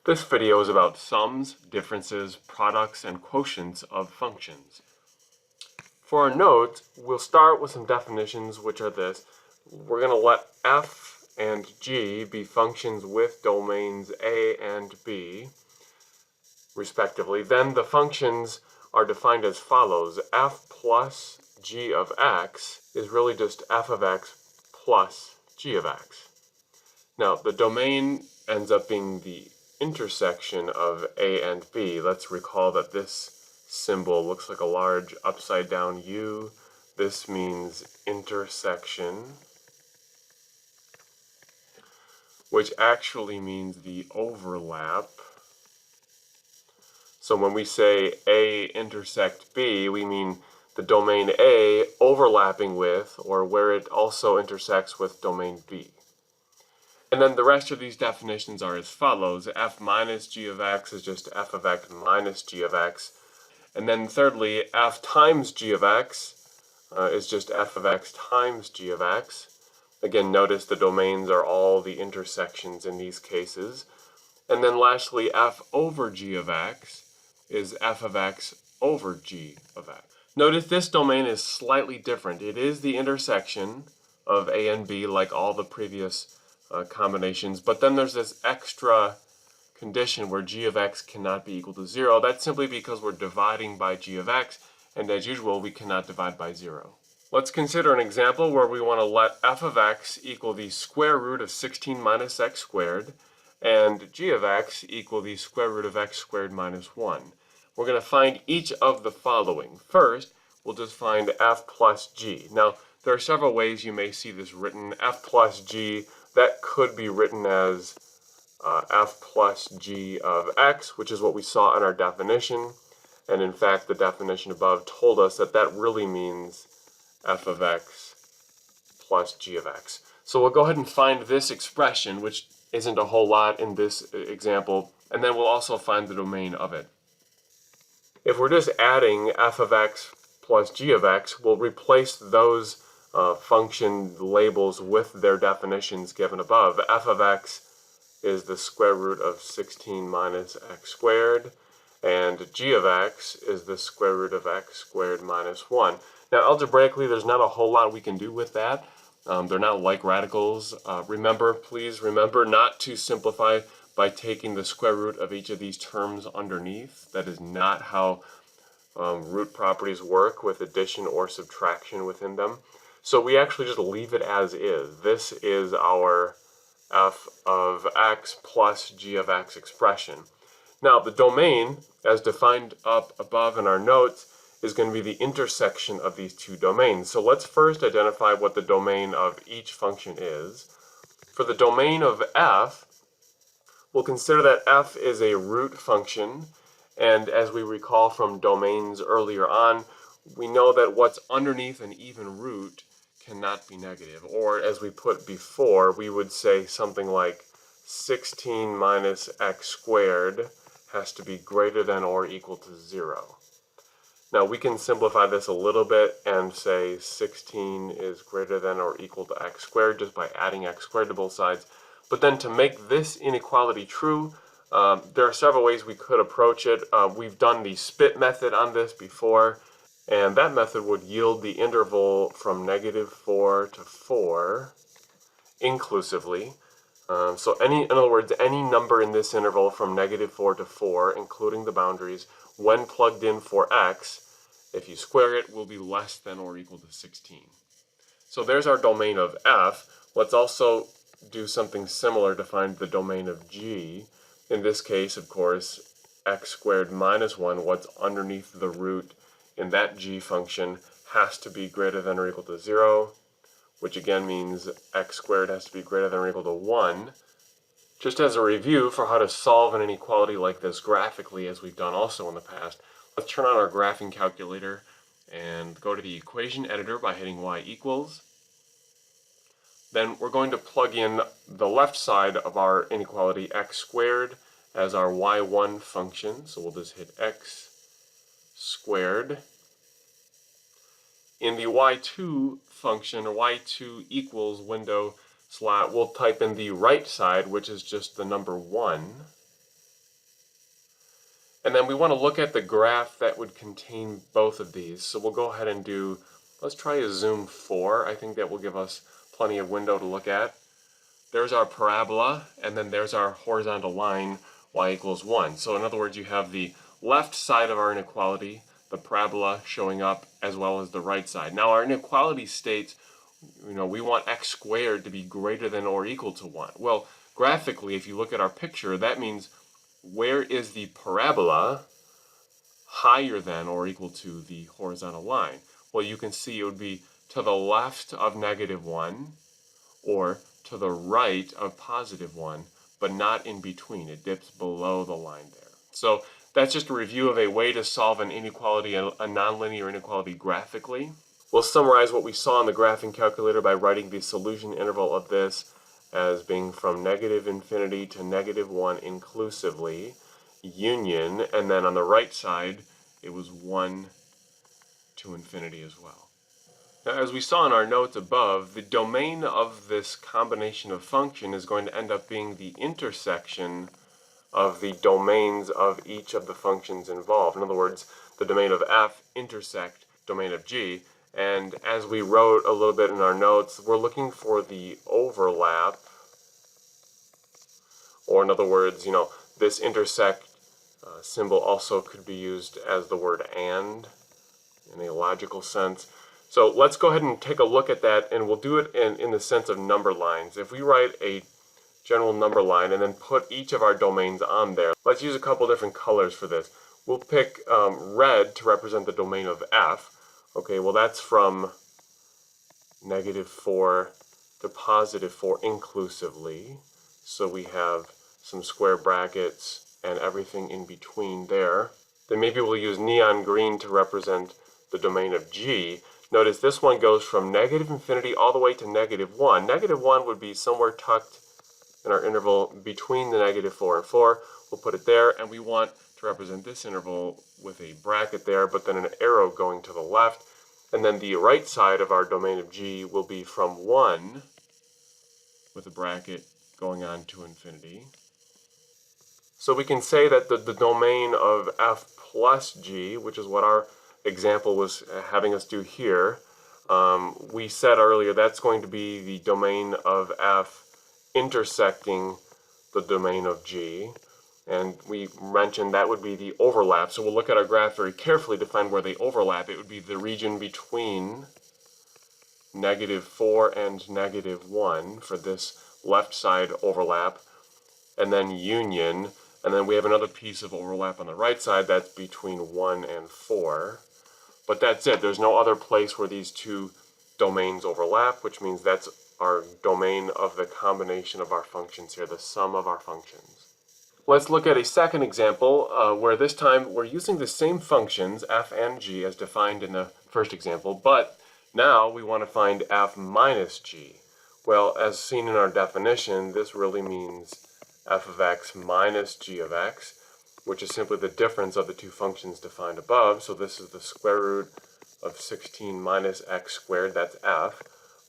This video is about sums, differences, products, and quotients of functions. For our notes, we'll start with some definitions, which are this. We're going to let f and g be functions with domains a and b, respectively. Then the functions are defined as follows. F plus g of x is really just f of x plus g of x. Now, the domain ends up being the intersection of a and b. Let's recall that this symbol looks like a large upside down U. This means intersection, which actually means the overlap. So when we say A intersect B, we mean the domain A overlapping with, or where it also intersects with, domain B. And then the rest of these definitions are as follows. F minus g of x is just f of x minus g of x. And then thirdly, f times g of x is just f of x times g of x. Again, notice the domains are all the intersections in these cases. And then lastly, f over g of x is f of x over g of x. Notice this domain is slightly different. It is the intersection of a and b like all the previous combinations, but then there's this extra condition where g of x cannot be equal to 0. That's simply because we're dividing by g of x, and as usual, we cannot divide by 0. Let's consider an example where we want to let f of x equal the square root of 16 minus x squared, and g of x equal the square root of x squared minus 1. We're going to find each of the following. First, we'll just find f plus g. Now, there are several ways you may see this written. F plus g, that could be written as f plus g of x, which is what we saw in our definition. And in fact, the definition above told us that that really means f of x plus g of x. So we'll go ahead and find this expression, which isn't a whole lot in this example, and then we'll also find the domain of it. If we're just adding f of x plus g of x, we'll replace those function labels with their definitions given above. F of x is the square root of 16 minus x squared, and g of x is the square root of x squared minus 1. Now, algebraically, there's not a whole lot we can do with that. They're not like radicals. Please remember not to simplify by taking the square root of each of these terms underneath. That is not how root properties work with addition or subtraction within them. So we actually just leave it as is. This is our f of x plus g of x expression. Now, the domain, as defined up above in our notes, is going to be the intersection of these two domains. So let's first identify what the domain of each function is. For the domain of f, we'll consider that f is a root function, and as we recall from domains earlier on, we know that what's underneath an even root cannot be negative. Or as we put before, we would say something like 16 minus x squared has to be greater than or equal to 0. Now we can simplify this a little bit and say 16 is greater than or equal to x squared just by adding x squared to both sides. But then to make this inequality true, there are several ways we could approach it. We've done the spit method on this before, and that method would yield the interval from -4 to 4 inclusively. In other words, any number in this interval from -4 to 4, including the boundaries, when plugged in for x, if you square it, will be less than or equal to 16. So there's our domain of f. Let's also do something similar to find the domain of g. In this case, of course, x squared minus 1, what's underneath the root in that g function, has to be greater than or equal to 0, which again means x squared has to be greater than or equal to 1. Just as a review for how to solve an inequality like this graphically, as we've done also in the past, let's turn on our graphing calculator and go to the equation editor by hitting y equals. Then we're going to plug in the left side of our inequality, x squared, as our y1 function. So we'll just hit x squared. In the y2 function, or y2 equals window slot, we'll type in the right side, which is just the number 1. And then we want to look at the graph that would contain both of these. So we'll go ahead and let's try a zoom 4. I think that will give us plenty of window to look at. There's our parabola, and then there's our horizontal line, y equals 1. So in other words, you have the left side of our inequality, the parabola showing up, as well as the right side. Now our inequality states, we want x squared to be greater than or equal to 1. Well, graphically, if you look at our picture, that means where is the parabola higher than or equal to the horizontal line? Well, you can see it would be to the left of -1 or to the right of +1, but not in between. It dips below the line there. So that's just a review of a way to solve an inequality, a nonlinear inequality graphically. We'll summarize what we saw in the graphing calculator by writing the solution interval of this as being from -infinity to -1 inclusively, union, and then on the right side it was 1 to infinity as well. Now, as we saw in our notes above, the domain of this combination of function is going to end up being the intersection of the domains of each of the functions involved. In other words, the domain of f intersect domain of g. And as we wrote a little bit in our notes, we're looking for the overlap, or in other words, this intersect symbol also could be used as the word and in a logical sense. So let's go ahead and take a look at that, and we'll do it in the sense of number lines. If we write a general number line and then put each of our domains on there, let's use a couple different colors for this. We'll pick red to represent the domain of f. Okay, well that's from -4 to +4 inclusively. So we have some square brackets and everything in between there. Then maybe we'll use neon green to represent the domain of g. Notice this one goes from -infinity all the way to -1. -1 would be somewhere tucked in our interval between the -4 and 4. We'll put it there, and we want to represent this interval with a bracket there, but then an arrow going to the left. And then the right side of our domain of g will be from 1 with a bracket going on to infinity. So we can say that the domain of f plus g, which is what our example was having us do here, we said earlier that's going to be the domain of f intersecting the domain of g, and we mentioned that would be the overlap. So we'll look at our graph very carefully to find where they overlap. It would be the region between -4 and -1 for this left side overlap, and then union, and then we have another piece of overlap on the right side that's between 1 and 4. But that's it. There's no other place where these two domains overlap, which means that's our domain of the combination of our functions here, the sum of our functions. Let's look at a second example where this time we're using the same functions, f and g, as defined in the first example, but now we want to find f minus g. Well, as seen in our definition, this really means f of x minus g of x, which is simply the difference of the two functions defined above. So this is the square root of 16 minus x squared, that's f,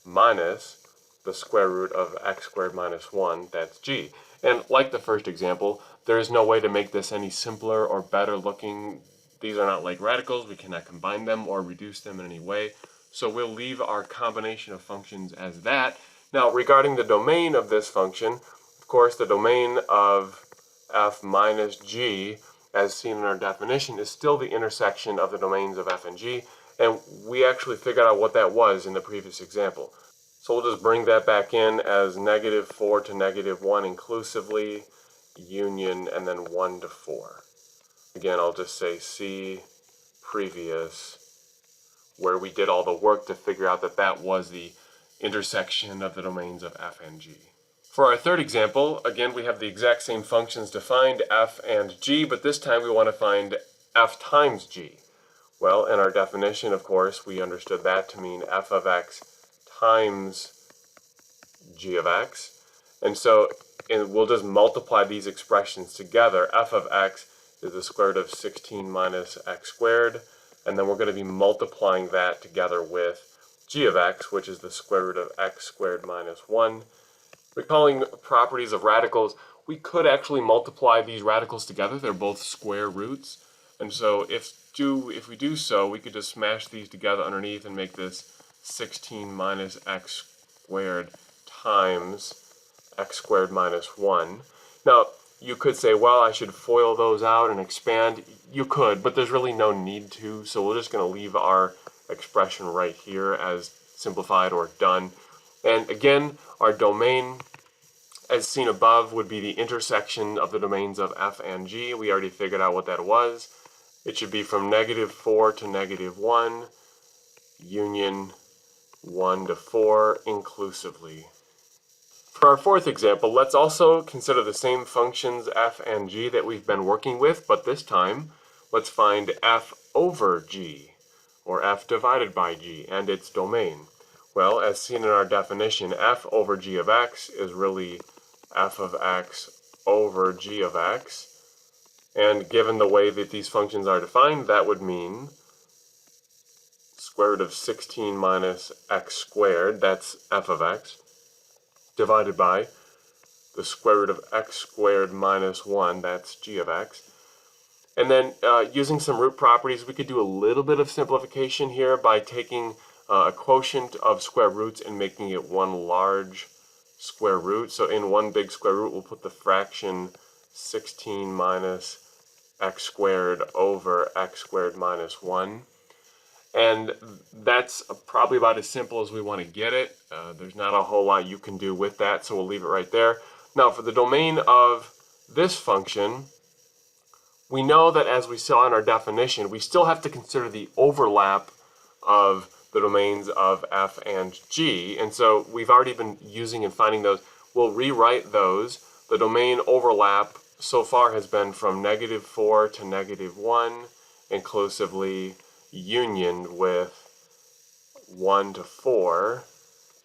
minus the square root of x squared minus 1, that's g. And like the first example, there is no way to make this any simpler or better looking. These are not like radicals. We cannot combine them or reduce them in any way. So we'll leave our combination of functions as that. Now, regarding the domain of this function, of course, the domain of f minus g, as seen in our definition, is still the intersection of the domains of f and g, and we actually figured out what that was in the previous example. So we'll just bring that back in as -4 to -1 inclusively, union, and then 1 to 4. Again, I'll just say see previous, where we did all the work to figure out that that was the intersection of the domains of f and g. For our third example, again, we have the exact same functions defined, f and g, but this time we want to find f times g. Well, in our definition, of course, we understood that to mean f of x times g of x. And so we'll just multiply these expressions together. F of x is the square root of 16 minus x squared, and then we're going to be multiplying that together with g of x, which is the square root of x squared minus 1. Recalling properties of radicals, we could actually multiply these radicals together. They're both square roots. And so if we do so, we could just smash these together underneath and make this 16 minus x squared times x squared minus 1. Now, you could say, well, I should FOIL those out and expand. You could, but there's really no need to, so we're just going to leave our expression right here as simplified or done. And again, our domain, as seen above, would be the intersection of the domains of f and g. We already figured out what that was. It should be from -4 to -1, union 1 to 4 inclusively. For our fourth example, let's also consider the same functions f and g that we've been working with, but this time let's find f over g, or f divided by g, and its domain. Well, as seen in our definition, f over g of x is really f of x over g of x, and given the way that these functions are defined, that would mean square root of 16 minus x squared, that's f of x, divided by the square root of x squared minus 1, that's g of x. And then using some root properties, we could do a little bit of simplification here by taking a quotient of square roots and making it one large square root. So in one big square root, we'll put the fraction 16 minus x squared over x squared minus 1. And that's probably about as simple as we want to get it. There's not a whole lot you can do with that, so we'll leave it right there. Now, for the domain of this function, we know that as we saw in our definition, we still have to consider the overlap of the domains of f and g. And so we've already been using and finding those. We'll rewrite those. The domain overlap so far has been from -4 to -1, inclusively, union with 1 to 4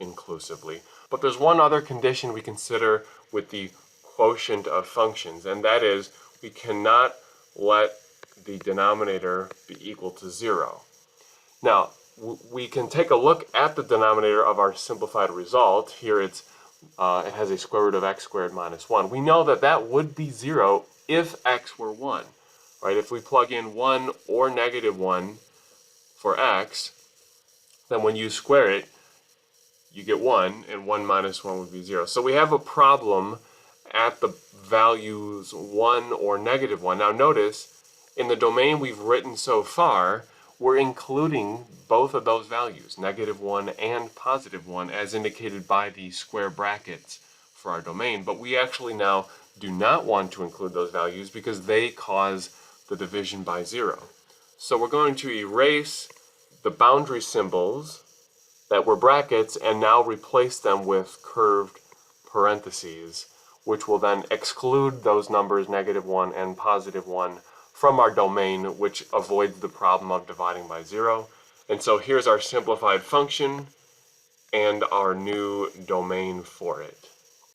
inclusively. But there's one other condition we consider with the quotient of functions, and that is we cannot let the denominator be equal to 0. Now, we can take a look at the denominator of our simplified result. Here it has a square root of x squared minus 1. We know that that would be 0 if x were 1. Right? If we plug in 1 or -1 for x, then when you square it, you get 1, and 1 minus 1 would be 0. So we have a problem at the values 1 or -1. Now notice, in the domain we've written so far, we're including both of those values, -1 and +1, as indicated by the square brackets for our domain. But we actually now do not want to include those values because they cause the division by 0. So we're going to erase the boundary symbols that were brackets and now replace them with curved parentheses, which will then exclude those numbers -1 and +1 from our domain, which avoids the problem of dividing by 0. And so here's our simplified function and our new domain for it.